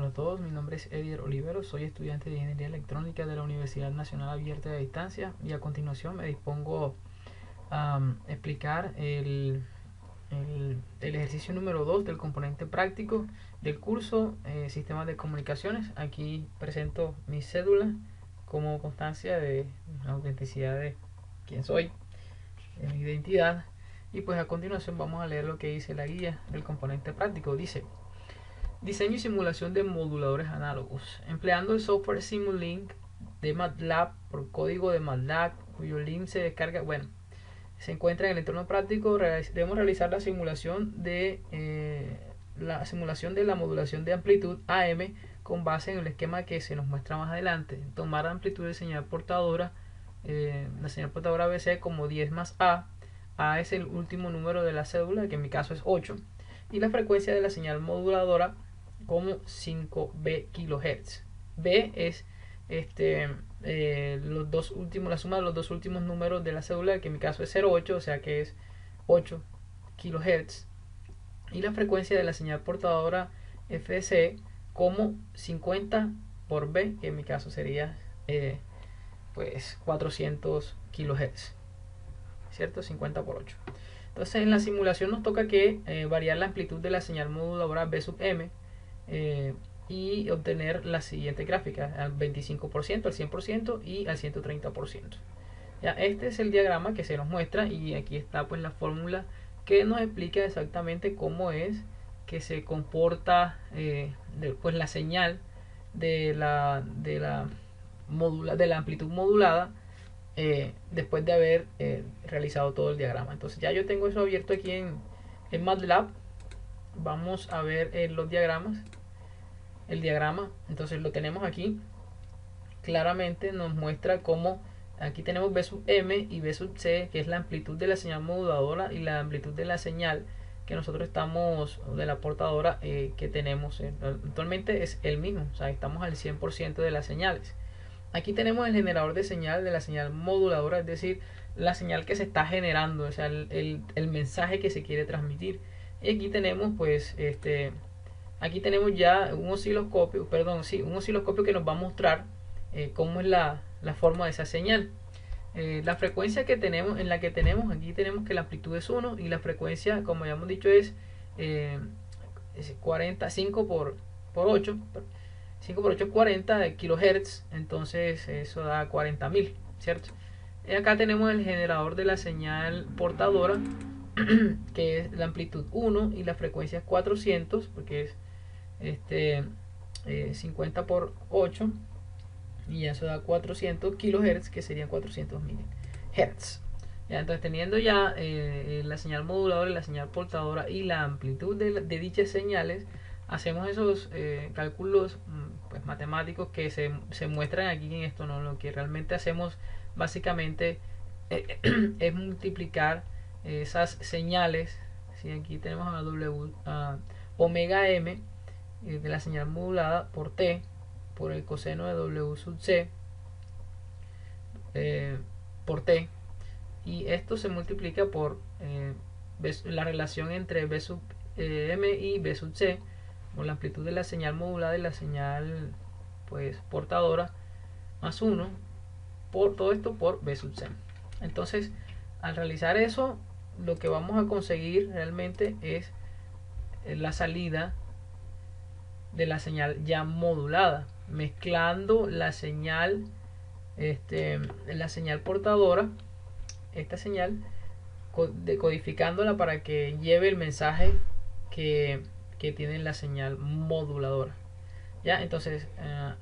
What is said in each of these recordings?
Hola a todos, mi nombre es Edier Olivero, soy estudiante de Ingeniería Electrónica de la Universidad Nacional Abierta de Distancia y a continuación me dispongo a explicar el ejercicio número 2 del componente práctico del curso Sistemas de Comunicaciones. Aquí presento mi cédula como constancia de la autenticidad de quién soy, de mi identidad, y pues a continuación vamos a leer lo que dice la guía del componente práctico. Dice: diseño y simulación de moduladores análogos. Empleando el software Simulink de MATLAB por código de MATLAB, cuyo link se descarga, se encuentra en el entorno práctico. Debemos realizar la simulación de la modulación de amplitud AM con base en el esquema que se nos muestra más adelante. Tomar la amplitud de señal portadora, la señal portadora BC como 10 más A. A es el último número de la cédula, que en mi caso es 8, y la frecuencia de la señal moduladora como 5B kHz. B es la suma de los dos últimos números de la cédula, que en mi caso es 0,8, o sea que es 8 kHz. Y la frecuencia de la señal portadora FC como 50 por B, que en mi caso sería 400 kHz, ¿cierto? 50 por 8. Entonces en la simulación nos toca que variar la amplitud de la señal moduladora B sub M y obtener la siguiente gráfica: al 25%, al 100% y al 130%. Ya, este es el diagrama que se nos muestra, y aquí está pues la fórmula que nos explica exactamente cómo es que se comporta pues la señal de la amplitud modulada después de haber realizado todo el diagrama. Entonces ya yo tengo eso abierto aquí en MATLAB. Vamos a ver los diagramas. El diagrama, entonces lo tenemos aquí. Claramente nos muestra cómo aquí tenemos B sub M y B sub C, que es la amplitud de la señal moduladora y la amplitud de la señal que nosotros estamos, de la portadora que tenemos. Actualmente es el mismo, o sea, estamos al 100% de las señales. Aquí tenemos el generador de señal de la señal moduladora, es decir, la señal que se está generando, o sea, el mensaje que se quiere transmitir. Y aquí tenemos pues aquí tenemos ya un osciloscopio, un osciloscopio que nos va a mostrar cómo es la forma de esa señal. La frecuencia que tenemos, aquí tenemos que la amplitud es 1 y la frecuencia, como ya hemos dicho, es 5 por 8. 5 por 8 es 40 kHz, entonces eso da 40.000, ¿cierto? Y acá tenemos el generador de la señal portadora, que es la amplitud 1 y la frecuencia es 400, porque es 50 por 8, y eso da 400 kHz, que serían 400.000 Hz. Ya, entonces teniendo ya la señal moduladora y la señal portadora y la amplitud de dichas señales, hacemos esos cálculos pues, matemáticos que se muestran aquí en esto, ¿no? Lo que realmente hacemos básicamente es multiplicar esas señales. ¿Sí? Aquí tenemos a omega m de la señal modulada por T por el coseno de W sub C por T, y esto se multiplica por la relación entre B sub M y B sub C, por la amplitud de la señal modulada y la señal pues portadora, más 1 por todo esto por B sub C. Entonces al realizar eso, lo que vamos a conseguir realmente es la salida de la señal ya modulada, mezclando la señal portadora, esta señal, decodificándola para que lleve el mensaje que tiene la señal moduladora. Ya, entonces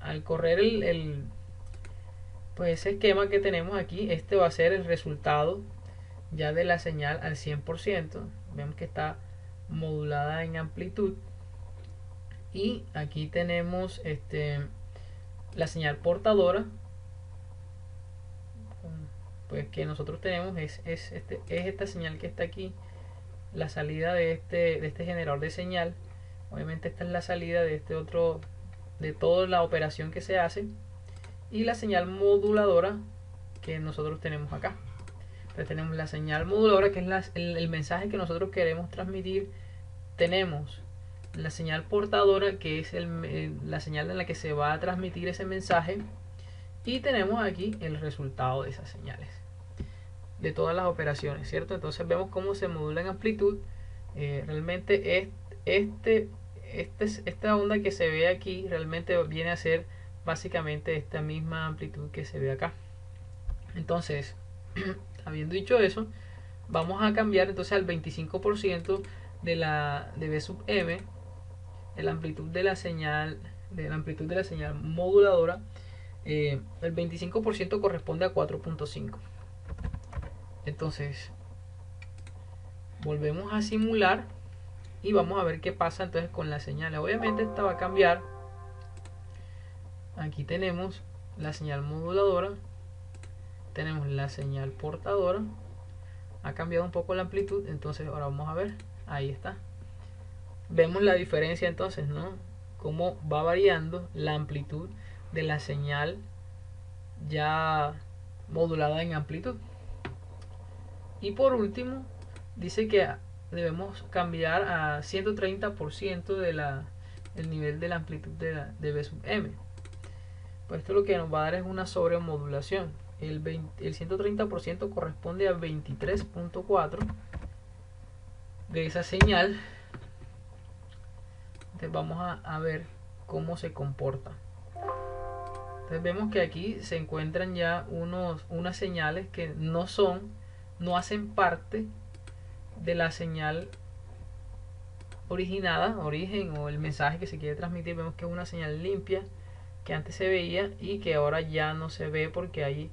al correr pues ese esquema que tenemos aquí, este va a ser el resultado ya de la señal al 100%. Vemos que está modulada en amplitud, y aquí tenemos la señal portadora pues que nosotros tenemos es esta señal que está aquí, la salida de este generador de señal. Obviamente esta es la salida de este otro, de toda la operación que se hace, y la señal moduladora que nosotros tenemos acá. Entonces tenemos la señal moduladora, que es el mensaje que nosotros queremos transmitir. Tenemos la señal portadora, que es la señal en la que se va a transmitir ese mensaje, y tenemos aquí el resultado de esas señales, de todas las operaciones, ¿cierto? Entonces vemos cómo se modula en amplitud. Realmente esta onda que se ve aquí realmente viene a ser básicamente esta misma amplitud que se ve acá. Entonces, habiendo dicho eso, vamos a cambiar entonces al 25% de B sub m, la amplitud de la señal, moduladora. El 25% corresponde a 4.5. Entonces volvemos a simular y vamos a ver qué pasa entonces con la señal. Obviamente esta va a cambiar. Aquí tenemos la señal moduladora, tenemos la señal portadora, ha cambiado un poco la amplitud. Entonces ahora vamos a ver, ahí está, vemos la diferencia entonces, ¿no? Cómo va variando la amplitud de la señal ya modulada en amplitud. Y por último dice que debemos cambiar a 130% el nivel de la amplitud de B sub m. Pues esto lo que nos va a dar es una sobremodulación. El 130% corresponde a 23.4 de esa señal. Entonces vamos a ver cómo se comporta. Entonces vemos que aquí se encuentran ya unas señales que no hacen parte de la señal origen o el mensaje que se quiere transmitir. Vemos que es una señal limpia que antes se veía y que ahora ya no se ve, porque ahí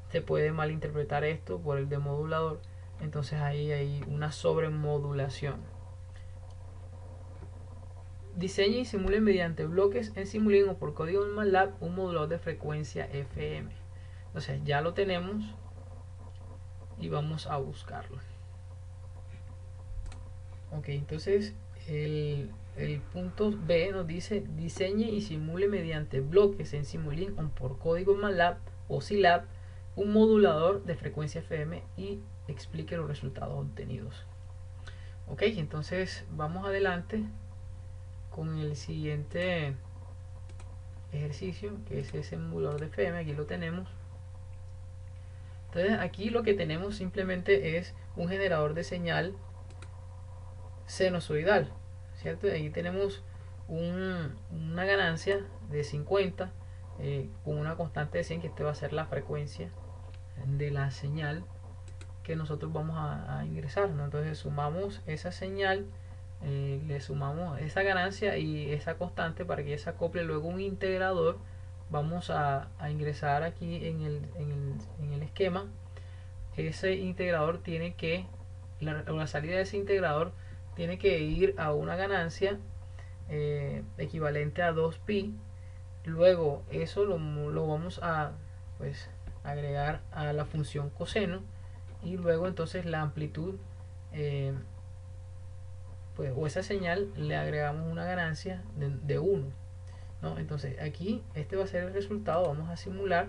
se puede malinterpretar esto por el demodulador. Entonces ahí hay una sobremodulación. Diseñe y simule mediante bloques en Simulink o por código en MATLAB un modulador de frecuencia FM. Entonces ya lo tenemos y vamos a buscarlo. Ok, entonces el punto B nos dice: diseñe y simule mediante bloques en Simulink o por código en MATLAB o SILAB un modulador de frecuencia FM y explique los resultados obtenidos. Ok, entonces vamos adelante con el siguiente ejercicio, que es ese modulador de FM. Aquí lo tenemos. Entonces aquí lo que tenemos simplemente es un generador de señal sinusoidal, ¿cierto? Aquí tenemos una ganancia de 50 con una constante de 100, que este va a ser la frecuencia de la señal que nosotros vamos a ingresar, ¿no? Entonces sumamos esa señal, le sumamos esa ganancia y esa constante para que se acople luego un integrador. Vamos a ingresar aquí en el esquema. Ese integrador tiene que, la salida de ese integrador tiene que ir a una ganancia equivalente a 2pi. Luego eso lo vamos a agregar a la función coseno, y luego entonces la amplitud o esa señal le agregamos una ganancia de 1, ¿no? Entonces aquí este va a ser el resultado. Vamos a simular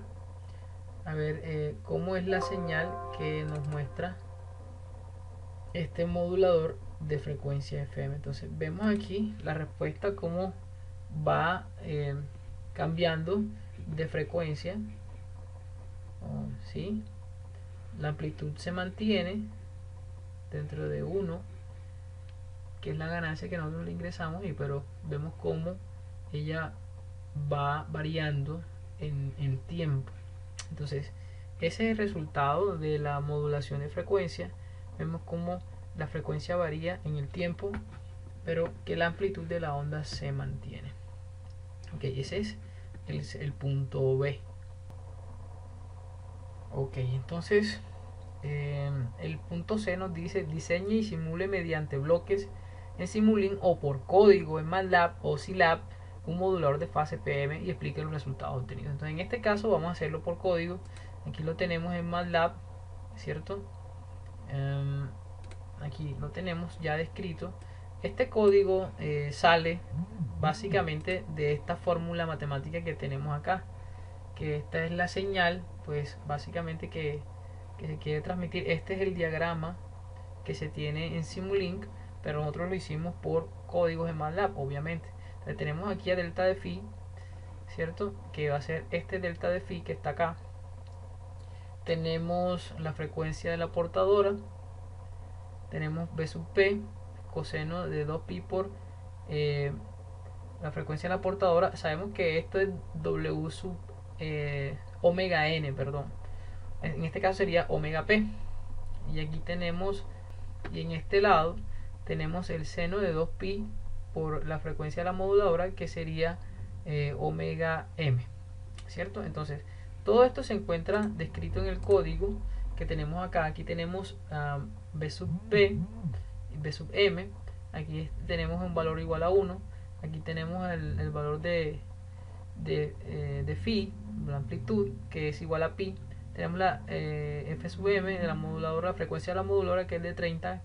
a ver cómo es la señal que nos muestra este modulador de frecuencia FM. Entonces vemos aquí la respuesta, cómo va cambiando de frecuencia, ¿sí? La amplitud se mantiene dentro de 1, que es la ganancia que nosotros le ingresamos, pero vemos cómo ella va variando en tiempo. Entonces ese es el resultado de la modulación de frecuencia. Vemos cómo la frecuencia varía en el tiempo, pero que la amplitud de la onda se mantiene. Ok, ese es el punto B. Ok, entonces el punto C nos dice: diseñe y simule mediante bloques en Simulink o por código en MATLAB o SILAB un modulador de fase PM y explique los resultados obtenidos. Entonces en este caso vamos a hacerlo por código. Aquí lo tenemos en MATLAB, ¿cierto? Aquí lo tenemos ya descrito. Este código sale básicamente de esta fórmula matemática que tenemos acá, que esta es la señal, pues básicamente que se quiere transmitir. Este es el diagrama que se tiene en Simulink pero nosotros lo hicimos por códigos de MATLAB, obviamente. Entonces tenemos aquí a delta de phi, ¿cierto? Que va a ser este delta de phi que está acá. Tenemos la frecuencia de la portadora, tenemos b sub p, coseno de 2pi por la frecuencia de la portadora. Sabemos que esto es w sub omega n, perdón. En este caso sería omega p. Y aquí tenemos, y en este lado tenemos el seno de 2pi por la frecuencia de la moduladora, que sería omega m, ¿cierto? Entonces todo esto se encuentra descrito en el código que tenemos acá. Aquí tenemos b sub p y b sub m. Aquí tenemos un valor igual a 1. Aquí tenemos el valor de phi, la amplitud, que es igual a pi. Tenemos la f sub m de la moduladora, la frecuencia de la moduladora, que es de 30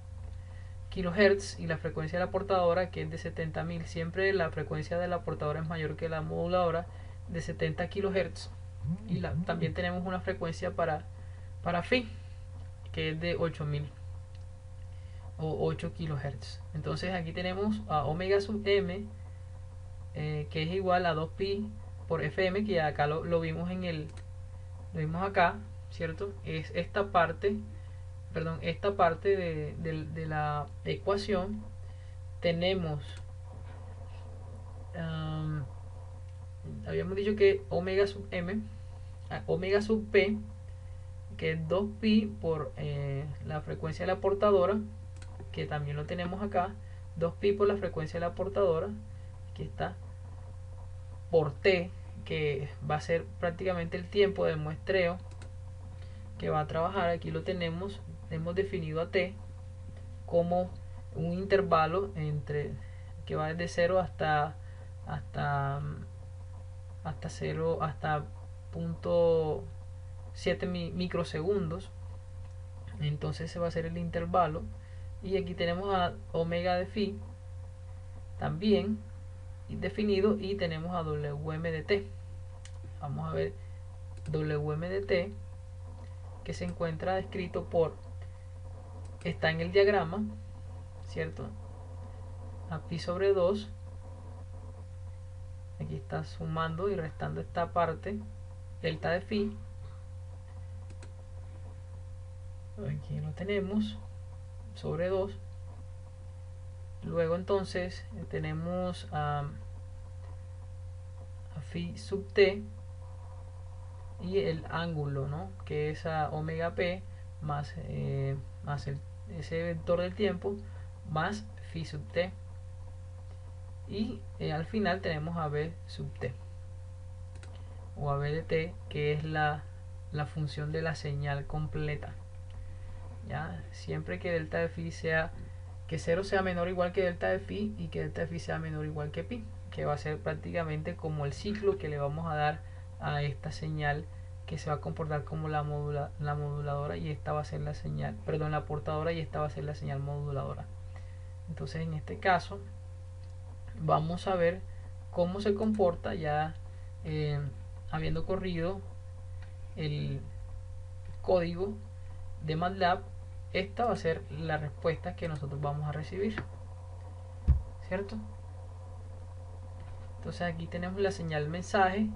kHz, y la frecuencia de la portadora, que es de 70.000. Siempre la frecuencia de la portadora es mayor que la moduladora, de 70 kHz. Y también tenemos una frecuencia para phi, que es de 8000 o 8 kHz. Entonces aquí tenemos a omega sub m, que es igual a 2pi por fm, que acá lo vimos lo vimos acá, ¿cierto? Es esta parte, perdón, esta parte de la ecuación. Tenemos habíamos dicho que omega sub m, omega sub p, que es 2pi por la frecuencia de la portadora, que también lo tenemos acá, 2pi por la frecuencia de la portadora, aquí está, por t, que va a ser prácticamente el tiempo de muestreo que va a trabajar. Aquí lo tenemos, hemos definido a t como un intervalo que va desde 0 hasta 0 hasta 0.7 microsegundos. Entonces ese va a ser el intervalo. Y aquí tenemos a omega de phi también definido, y tenemos a wm de t. Vamos a ver wm de t, que se encuentra descrito está en el diagrama, ¿cierto? A pi sobre 2. Aquí está sumando y restando esta parte, delta de phi. Aquí lo tenemos, sobre 2. Luego entonces tenemos a phi sub t, y el ángulo, ¿no?, que es a omega p más, ese vector del tiempo, más phi sub t. Y al final tenemos a b sub t, o a b de t, que es la función de la señal completa. ¿Ya? Siempre que delta de phi que 0 sea menor o igual que delta de phi, y que delta de phi sea menor o igual que pi, que va a ser prácticamente como el ciclo que le vamos a dar a esta señal, que se va a comportar como la moduladora, y esta va a ser la señal, perdón, la portadora, y esta va a ser la señal moduladora. Entonces en este caso vamos a ver cómo se comporta ya habiendo corrido el código de MATLAB. Esta va a ser la respuesta que nosotros vamos a recibir, ¿cierto? Entonces aquí tenemos la señal mensaje,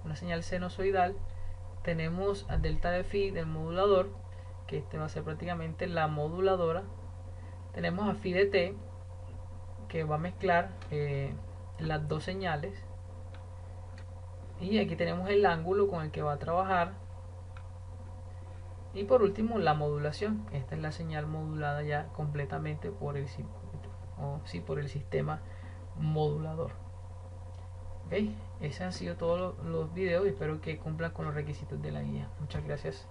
una señal sinusoidal. Tenemos a delta de phi del modulador, que este va a ser prácticamente la moduladora. Tenemos a phi de t, que va a mezclar las dos señales. Y aquí tenemos el ángulo con el que va a trabajar. Y por último, la modulación. Esta es la señal modulada ya completamente por el sistema modulador. ¿Okay? Esos han sido todos los videos, y espero que cumplan con los requisitos de la guía. Muchas gracias.